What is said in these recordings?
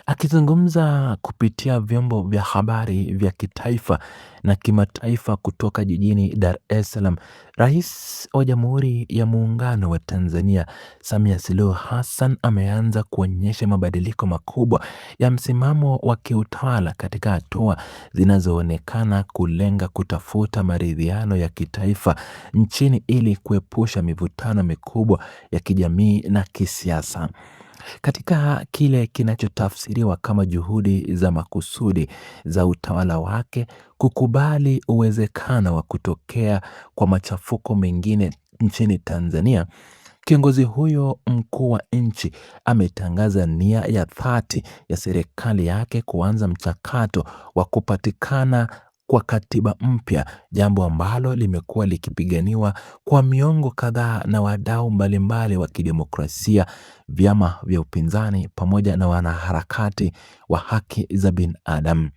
Akizungumza kupitia vyombo vya habari vya kitaifa na kimataifa kutoka jijini Dar es Salaam, Rais wa Jamhuri ya Muungano wa Tanzania, Samia Suluhu Hassan, ameanza kuonyesha mabadiliko makubwa ya msimamo wa kiutawala katika hatua zinazoonekana kulenga kutafuta maridhiano ya kitaifa nchini ili kuepusha mivutano mikubwa ya kijamii na kisiasa. Katika kile kinachotafsiriwa kama juhudi za makusudi za utawala wake kukubali uwezekano wa kutokea kwa machafuko mengine nchini Tanzania, kiongozi huyo mkuu wa nchi ametangaza nia ya dhati ya serikali yake kuanza mchakato wa kupatikana kwa katiba mpya, jambo ambalo limekuwa likipiganiwa kwa miongo kadhaa na wadau mbalimbali wa kidemokrasia, vyama vya upinzani pamoja na wanaharakati wa haki za binadamu.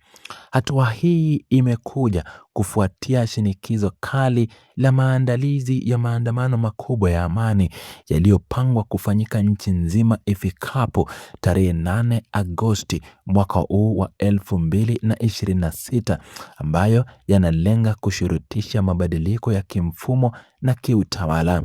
Hatua hii imekuja kufuatia shinikizo kali la maandalizi ya maandamano makubwa ya amani yaliyopangwa kufanyika nchi nzima ifikapo tarehe 8 Agosti mwaka huu wa 2026, ambayo yanalenga kushurutisha mabadiliko ya kimfumo na kiutawala.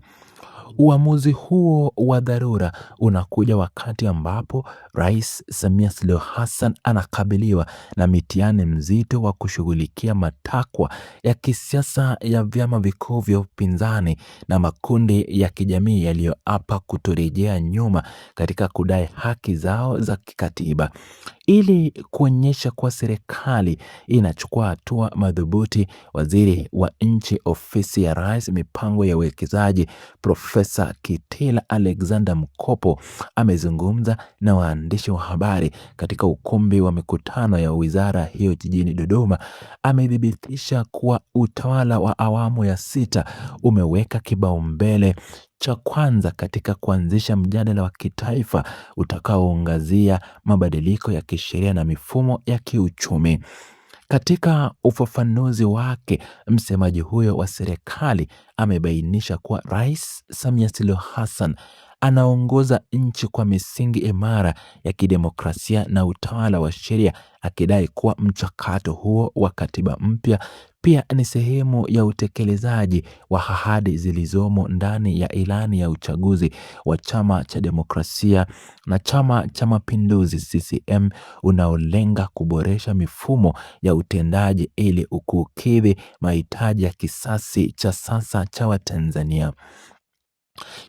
Uamuzi huo wa dharura unakuja wakati ambapo Rais Samia Suluhu Hassan anakabiliwa na mitihani mzito wa kushughulikia matakwa ya kisiasa ya vyama vikuu vya upinzani na makundi ya kijamii yaliyoapa kutorejea nyuma katika kudai haki zao za kikatiba. Ili kuonyesha kuwa serikali inachukua hatua madhubuti, waziri wa nchi ofisi ya Rais, mipango ya uwekezaji, Profesa Kitila Alexander Mkopo amezungumza na waandishi wa habari katika ukumbi wa mikutano ya wizara hiyo jijini Dodoma. Amethibitisha kuwa utawala wa awamu ya 6 umeweka kipaumbele cha kwanza katika kuanzisha mjadala wa kitaifa utakaoangazia mabadiliko ya kisheria na mifumo ya kiuchumi. Katika ufafanuzi wake, msemaji huyo wa serikali amebainisha kuwa Rais Samia Suluhu Hassan anaongoza nchi kwa misingi imara ya kidemokrasia na utawala wa sheria, akidai kuwa mchakato huo wa katiba mpya pia ni sehemu ya utekelezaji wa ahadi zilizomo ndani ya ilani ya uchaguzi wa Chama cha Demokrasia na Chama cha Mapinduzi CCM, unaolenga kuboresha mifumo ya utendaji ili kukidhi mahitaji ya kisasi cha sasa cha Watanzania.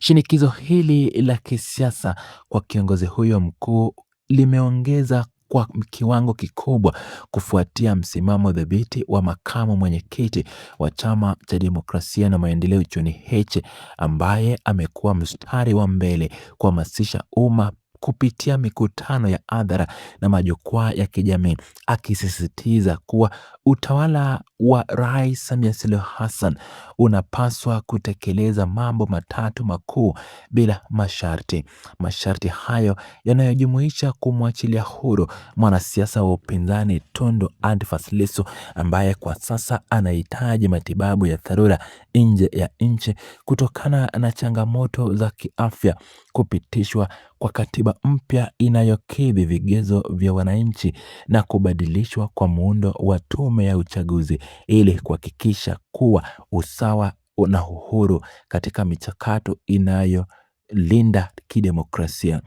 Shinikizo hili la kisiasa kwa kiongozi huyo mkuu limeongeza kwa kiwango kikubwa kufuatia msimamo dhabiti wa makamu mwenyekiti wa Chama cha Demokrasia na Maendeleo John Heche, ambaye amekuwa mstari wa mbele kuhamasisha umma kupitia mikutano ya hadhara na majukwaa ya kijamii, akisisitiza kuwa utawala wa Rais Samia Suluhu Hassan unapaswa kutekeleza mambo matatu makuu bila masharti. Masharti hayo yanayojumuisha kumwachilia huru mwanasiasa wa upinzani Tundu Antipas Lissu, ambaye kwa sasa anahitaji matibabu ya dharura nje ya nchi kutokana na changamoto za kiafya, kupitishwa kwa katiba mpya inayokidhi vigezo vya wananchi na kubadilishwa kwa muundo wa tume ya uchaguzi ili kuhakikisha kuwa usawa na uhuru katika michakato inayolinda kidemokrasia.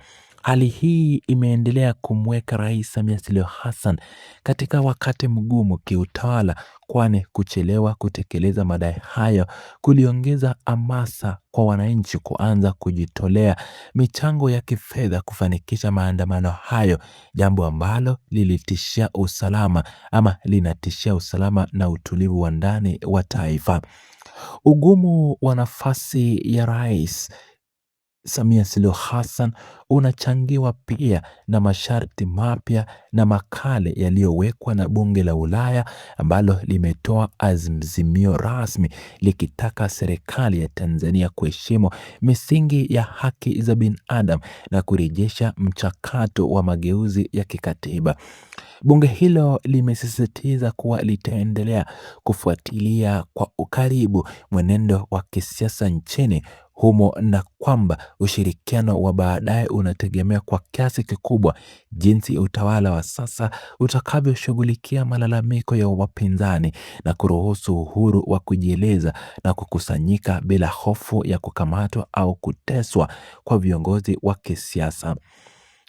Hali hii imeendelea kumweka Rais Samia Suluhu Hassan katika wakati mgumu kiutawala, kwani kuchelewa kutekeleza madai hayo kuliongeza hamasa kwa wananchi kuanza kujitolea michango ya kifedha kufanikisha maandamano hayo, jambo ambalo lilitishia usalama linatishia usalama na utulivu wa ndani wa taifa. Ugumu wa nafasi ya Rais Samia Suluhu Hassan unachangiwa pia na masharti mapya na makali yaliyowekwa na Bunge la Ulaya, ambalo limetoa azimio rasmi likitaka serikali ya Tanzania kuheshimu misingi ya haki za binadamu na kurejesha mchakato wa mageuzi ya kikatiba. Bunge hilo limesisitiza kuwa litaendelea kufuatilia kwa ukaribu mwenendo wa kisiasa nchini, humo na kwamba ushirikiano wa baadaye unategemea kwa kiasi kikubwa jinsi utawala wa sasa utakavyoshughulikia malalamiko ya wapinzani na kuruhusu uhuru wa kujieleza na kukusanyika bila hofu ya kukamatwa au kuteswa kwa viongozi wa kisiasa.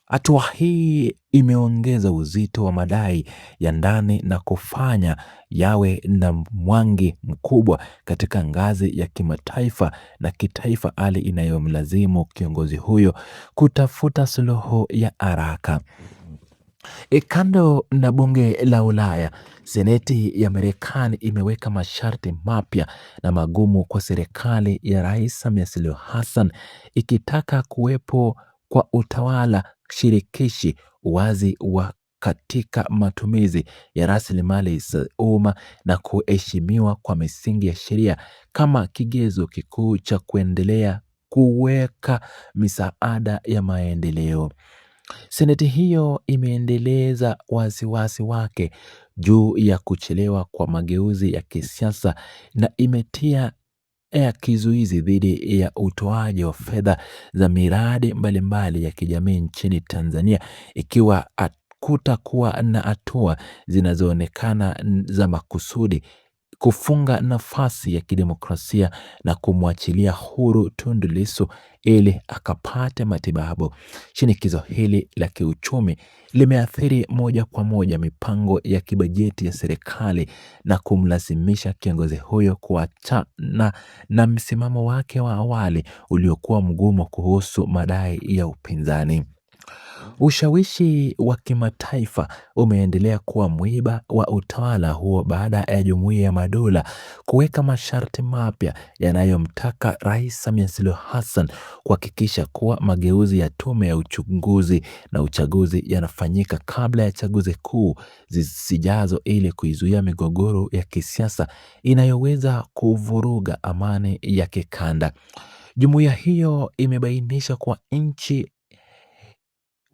Hatua hii imeongeza uzito wa madai ya ndani na kufanya yawe na mwangi mkubwa katika ngazi ya kimataifa na kitaifa, hali inayomlazimu kiongozi huyo kutafuta suluhu ya haraka. Kando na bunge la Ulaya, seneti ya Marekani imeweka masharti mapya na magumu kwa serikali ya Rais Samia Suluhu Hassan, ikitaka kuwepo kwa utawala shirikishi, uwazi wa katika matumizi ya rasilimali za umma na kuheshimiwa kwa misingi ya sheria kama kigezo kikuu cha kuendelea kuweka misaada ya maendeleo. Seneti hiyo imeendeleza wasiwasi wake juu ya kuchelewa kwa mageuzi ya kisiasa na imetia kizuizi dhidi ya utoaji wa fedha za miradi mbalimbali ya kijamii nchini Tanzania, ikiwa kutakuwa na hatua zinazoonekana za makusudi kufunga nafasi ya kidemokrasia na kumwachilia huru Tundu Lissu ili akapate matibabu. Shinikizo hili la kiuchumi limeathiri moja kwa moja mipango ya kibajeti ya serikali na kumlazimisha kiongozi huyo kuachana na msimamo wake wa awali uliokuwa mgumu kuhusu madai ya upinzani. Ushawishi wa kimataifa umeendelea kuwa mwiba wa utawala huo baada ya Jumuiya ya Madola kuweka masharti mapya yanayomtaka Rais Samia Suluhu Hassan kuhakikisha kuwa mageuzi ya tume ya uchunguzi na uchaguzi yanafanyika kabla ya chaguzi kuu zijazo ili kuizuia migogoro ya kisiasa inayoweza kuvuruga amani ya kikanda. Jumuiya hiyo imebainisha kuwa nchi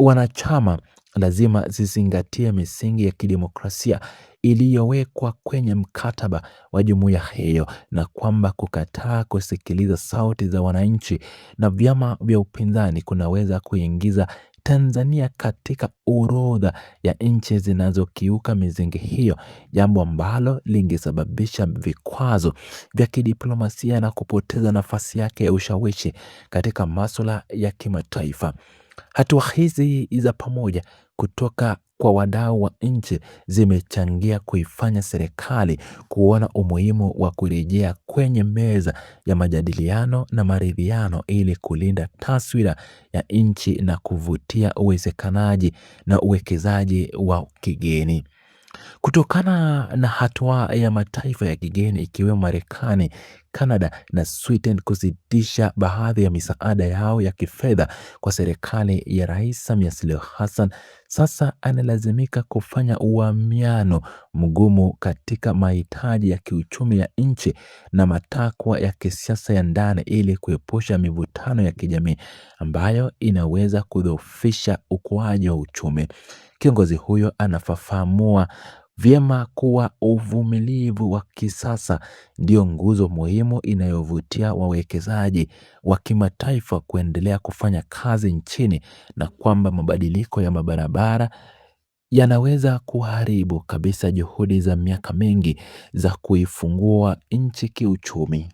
wanachama lazima zizingatie misingi ya kidemokrasia iliyowekwa kwenye mkataba wa jumuiya hiyo na kwamba kukataa kusikiliza sauti za wananchi na vyama vya upinzani kunaweza kuingiza Tanzania katika orodha ya nchi zinazokiuka misingi hiyo, jambo ambalo lingesababisha vikwazo vya kidiplomasia na kupoteza nafasi yake ya ushawishi katika masuala ya kimataifa. Hatua hizi za pamoja kutoka kwa wadau wa nchi zimechangia kuifanya serikali kuona umuhimu wa kurejea kwenye meza ya majadiliano na maridhiano ili kulinda taswira ya nchi na kuvutia uwezekanaji na uwekezaji wa kigeni. Kutokana na hatua ya mataifa ya kigeni ikiwemo Marekani, Canada na Sweden kusitisha baadhi ya misaada yao ya kifedha kwa serikali ya Rais Samia Suluhu Hassan, sasa analazimika kufanya uwiano mgumu katika mahitaji ya kiuchumi ya nchi na matakwa ya kisiasa ya ndani ili kuepusha mivutano ya kijamii ambayo inaweza kudhoofisha ukuaji wa uchumi. Kiongozi huyo anafafanua vyema kuwa uvumilivu wa kisasa ndio nguzo muhimu inayovutia wawekezaji wa kimataifa kuendelea kufanya kazi nchini na kwamba mabadiliko ya mabarabara yanaweza kuharibu kabisa juhudi za miaka mingi za kuifungua nchi kiuchumi.